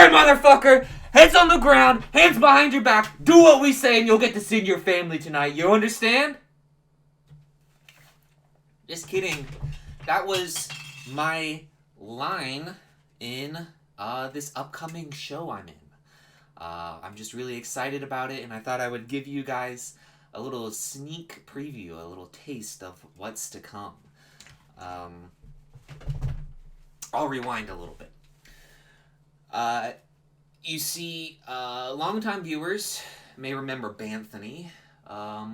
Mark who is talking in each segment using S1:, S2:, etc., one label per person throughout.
S1: Alright, motherfucker! Heads on the ground, hands behind your back, do what we say, and you'll get to see your family tonight. You understand? Just kidding. That was my line in this upcoming show I'm in. I'm just really excited about it, and I thought I would give you guys a little sneak preview, a little taste of what's to come. I'll rewind a little bit. You see, longtime viewers may remember Banthony,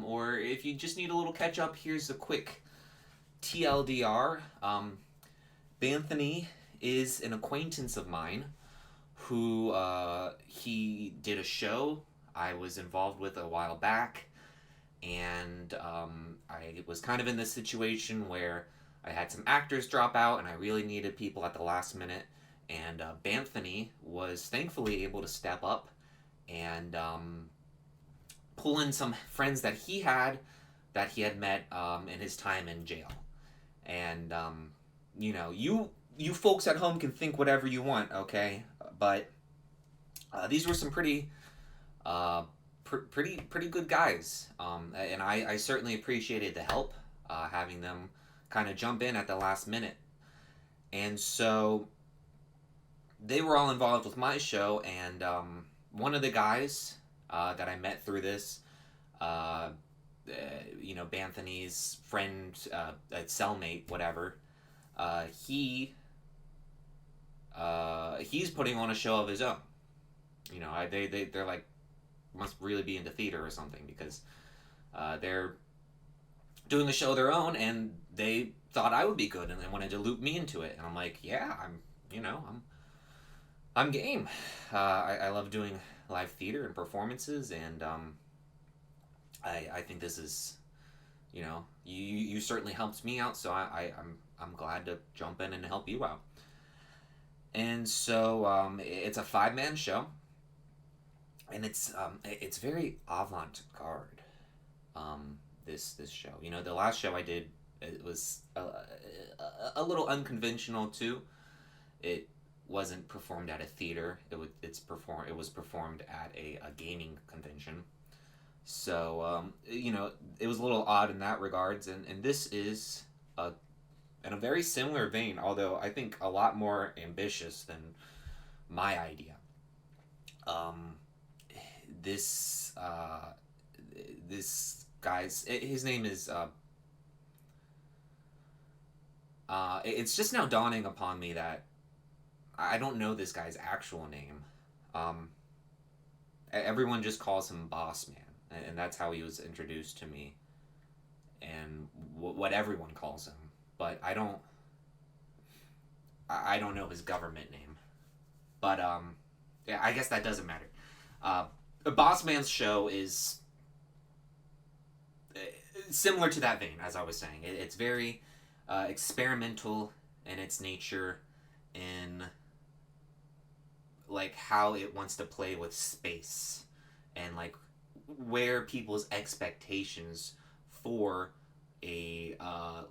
S1: or if you just need a little catch up, here's a quick TLDR. Banthony is an acquaintance of mine who he did a show I was involved with a while back, and I was kind of in this situation where I had some actors drop out and I really needed people at the last minute, and Banthony was thankfully able to step up and pull in some friends that he had met in his time in jail. And you folks at home can think whatever you want, okay? But these were some pretty good guys, and I certainly appreciated the help, having them kind of jump in at the last minute. And so they were all involved with my show, and one of the guys that I met through this, Banthony's friend, cellmate, whatever, he's putting on a show of his own. They're like, must really be into theater or something, because they're doing a show of their own, and they thought I would be good, and they wanted to loop me into it. And I'm like, yeah, I'm game. I love doing live theater and performances, and I think this is, you certainly helped me out, so I'm glad to jump in and help you out. And so it's a 5-man show, and it's very avant-garde. This show, the last show I did, it was a little unconventional too. It wasn't performed at a theater. It was performed at a gaming convention. So it was a little odd in that regards, and this is in a very similar vein, although I think a lot more ambitious than my idea. This guy's, his name is it's just now dawning upon me that I don't know this guy's actual name. Everyone just calls him Boss Man, and that's how he was introduced to me, and what everyone calls him. But I don't know his government name. But yeah, I guess that doesn't matter. Boss Man's show is similar to that vein, as I was saying. It's very experimental in its nature, in like how it wants to play with space, and like where people's expectations for a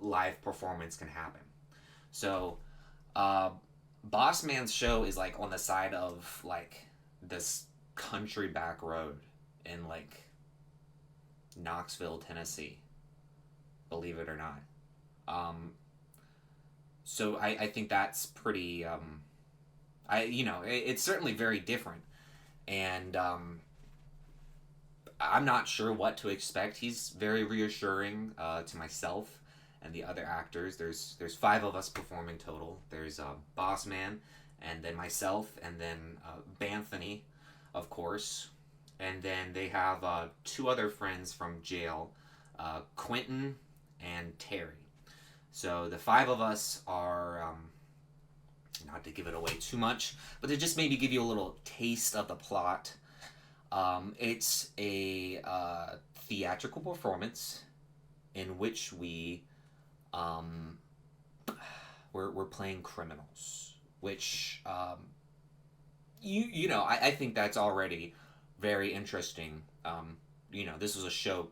S1: live performance can happen. So Boss Man's show is like on the side of like this country back road in like Knoxville, Tennessee, believe it or not. So I think that's pretty it's certainly very different, and I'm not sure what to expect. He's very reassuring to myself and the other actors. There's 5 of us performing total. There's Boss Man, and then myself, and then Banthony, of course, and then they have 2 other friends from jail, Quentin and Terry. So the 5 of us are, not to give it away too much, but to just maybe give you a little taste of the plot. It's a theatrical performance in which we're playing criminals, which I think that's already very interesting. This was a show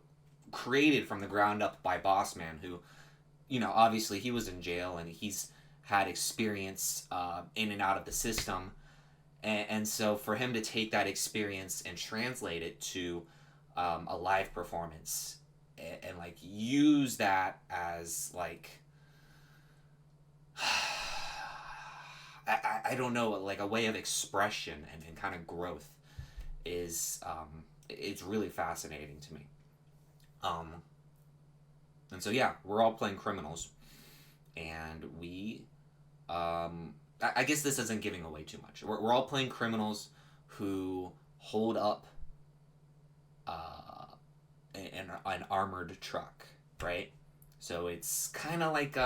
S1: created from the ground up by Boss Man, who, obviously he was in jail and he's had experience in and out of the system, And so for him to take that experience and translate it to a live performance, and like use that as like I don't know, like a way of expression and kind of growth is it's really fascinating to me. Um, and so yeah, we're all playing criminals, and we I guess this isn't giving away too much. We're all playing criminals who hold up an armored truck, right? So it's kind of like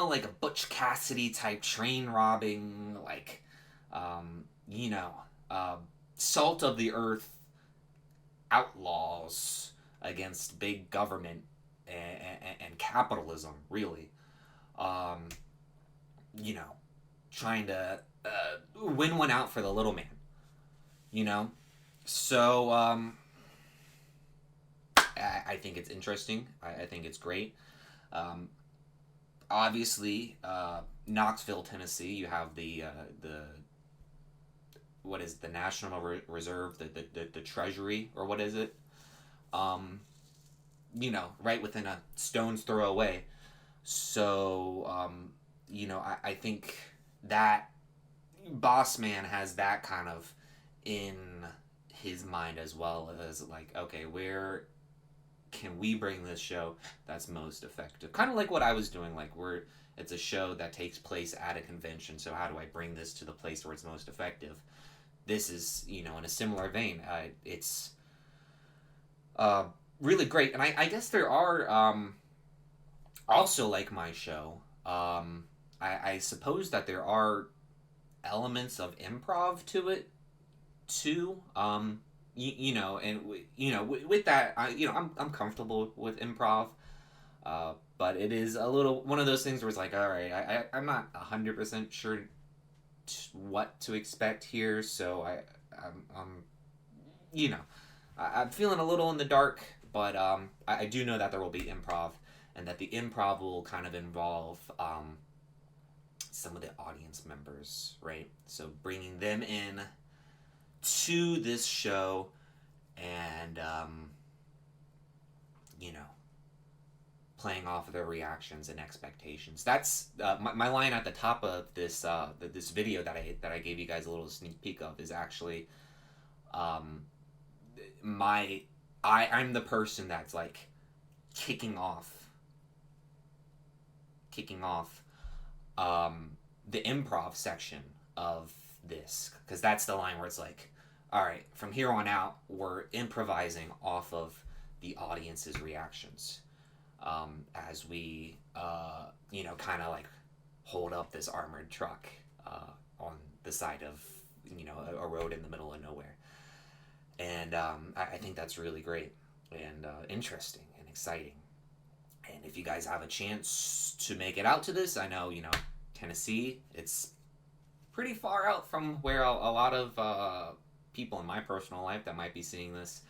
S1: like a Butch Cassidy type train robbing, like um, you know, uh, salt of the earth outlaws against big government and capitalism, really. Um, you know, trying to win one out for the little man, you know? So, I think it's interesting. I think it's great. Um, Obviously, Knoxville, Tennessee, you have the what is it, the National Reserve, the Treasury, or what is it? Um, right within a stone's throw away. So, I think that Boss Man has that kind of in his mind as well as like, okay, where can we bring this show that's most effective? Kind of like what I was doing, like it's a show that takes place at a convention. So how do I bring this to the place where it's most effective? This is, in a similar vein. It's uh, really great, and I guess there are also like my show. I suppose that there are elements of improv to it too. And with that, I'm comfortable with improv. But it is a little one of those things where it's like, all right, I'm not 100% sure what to expect here, so I'm you know, I'm feeling a little in the dark, but I do know that there will be improv, and that the improv will kind of involve some of the audience members, right? So bringing them in to this show, and you know, playing off of their reactions and expectations. That's my line at the top of this video that I gave you guys a little sneak peek of is actually um, I'm the person that's like kicking off um, the improv section of this, because that's the line where it's like, all right, from here on out, we're improvising off of the audience's reactions, as we, kind of like hold up this armored truck on the side of, a road in the middle of nowhere. And I think that's really great and interesting and exciting. And if you guys have a chance to make it out to this, I know, Tennessee, it's pretty far out from where a lot of people in my personal life that might be seeing this,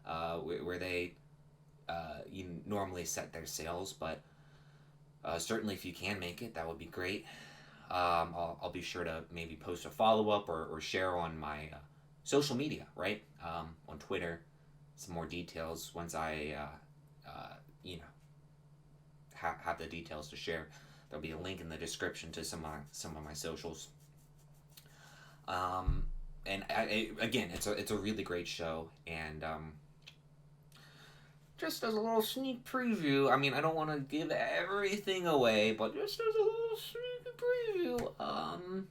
S1: where they normally set their sails. But certainly if you can make it, that would be great. I'll be sure to maybe post a follow-up or share on my social media, right? On Twitter, some more details once I, have the details to share. There'll be a link in the description to some of my socials. And again, it's a really great show, and just as a little sneak preview, I mean, I don't want to give everything away, but just as a little sneak preview,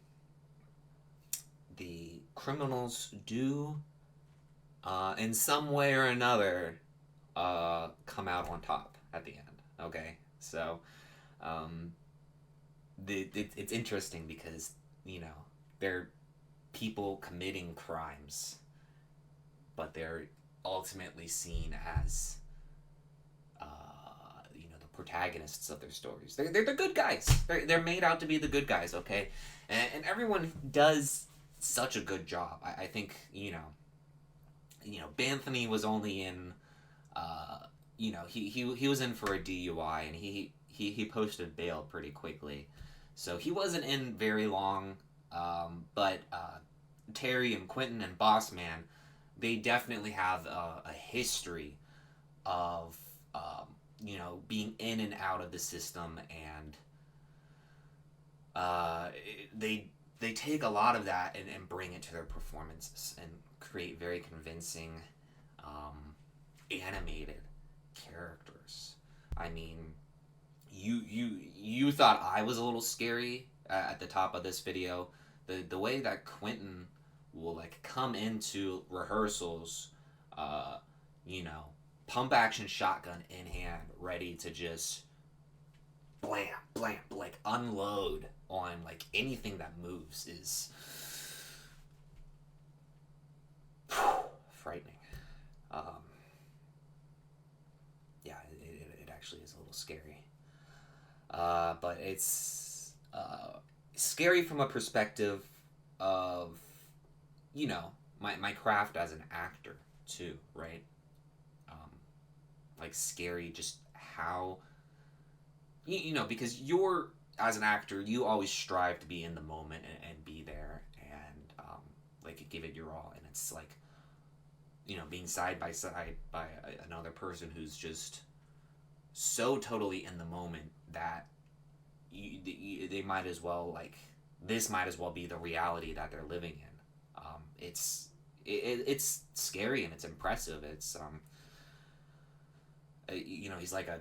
S1: the criminals do, in some way or another, come out on top at the end. Okay, so it's interesting because they're people committing crimes, but they're ultimately seen as the protagonists of their stories. They're the good guys. They're made out to be the good guys. Okay, and everyone does such a good job. I think Banthony was only in he was in for a DUI, and he posted bail pretty quickly, so he wasn't in very long. But Terry and Quentin and Boss Man, they definitely have a history of being in and out of the system, and they take a lot of that and bring it to their performances and create very convincing animated characters. I mean, you thought I was a little scary at the top of this video. The way that Quentin will like come into rehearsals, you know, pump action shotgun in hand, ready to just blam blam like unload on like anything that moves is frightening. Yeah, it actually is a little scary. But it's scary from a perspective of, you know, my craft as an actor too, right? Like scary just how, you know, because you're, as an actor, you always strive to be in the moment and be there and like give it your all. And it's like, you know, being side by side by another person who's just so totally in the moment that they might as well, like, this might as well be the reality that they're living in. It's scary and it's impressive. It's you know, he's like a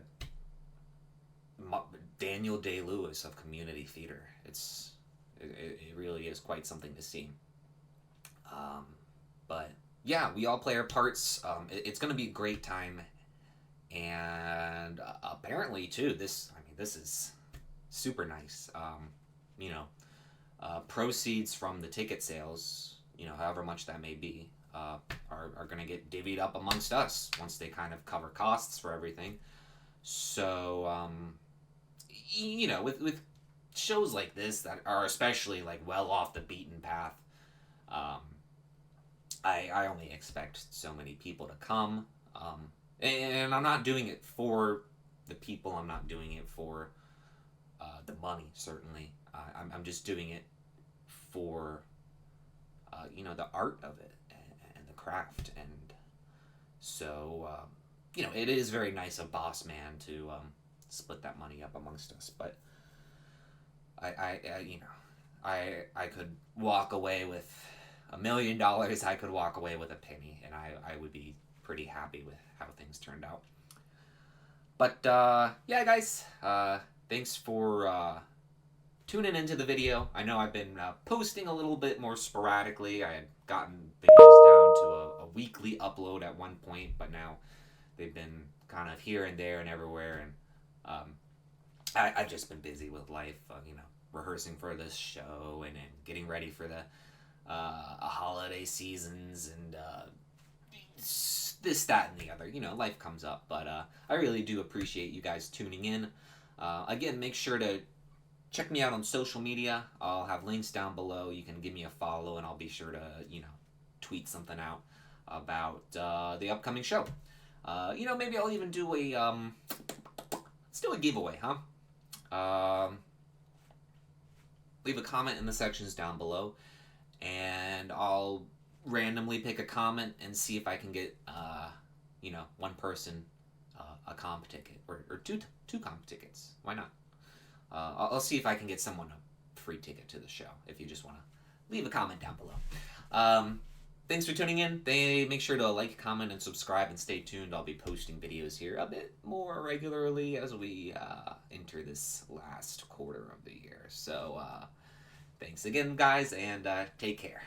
S1: Daniel Day-Lewis of community theater. It really is quite something to see. But yeah, we all play our parts. It's going to be a great time, and apparently too, this is super nice. You know, proceeds from the ticket sales, you know, however much that may be, are going to get divvied up amongst us once they kind of cover costs for everything. So, you know, with shows like this that are especially like well off the beaten path, I only expect so many people to come, and I'm not doing it for the people. I'm not doing it for the money. Certainly, I'm just doing it for you know, the art of it and the craft, and so you know, it is very nice of Boss Man to split that money up amongst us. But I you know, I could walk away with $1 million. I could walk away with a penny, and I would be pretty happy with how things turned out. But yeah, guys, thanks for tuning into the video. I know I've been posting a little bit more sporadically. I had gotten videos down to a weekly upload at one point, but now they've been kind of here and there and everywhere, and I've just been busy with life, you know, rehearsing for this show and getting ready for the holiday seasons and this, that, and the other. You know, life comes up, but I really do appreciate you guys tuning in. Again, make sure to check me out on social media. I'll have links down below. You can give me a follow, and I'll be sure to, you know, tweet something out about the upcoming show. You know, maybe I'll even do a let's do a giveaway, huh? Leave a comment in the sections down below, and I'll randomly pick a comment and see if I can get you know, one person a comp ticket, or two comp tickets. Why not? I'll see if I can get someone a free ticket to the show, if you just want to leave a comment down below. Thanks for tuning in. Make sure to like, comment, and subscribe, and stay tuned. I'll be posting videos here a bit more regularly as we enter this last quarter of the year. So thanks again, guys, and take care.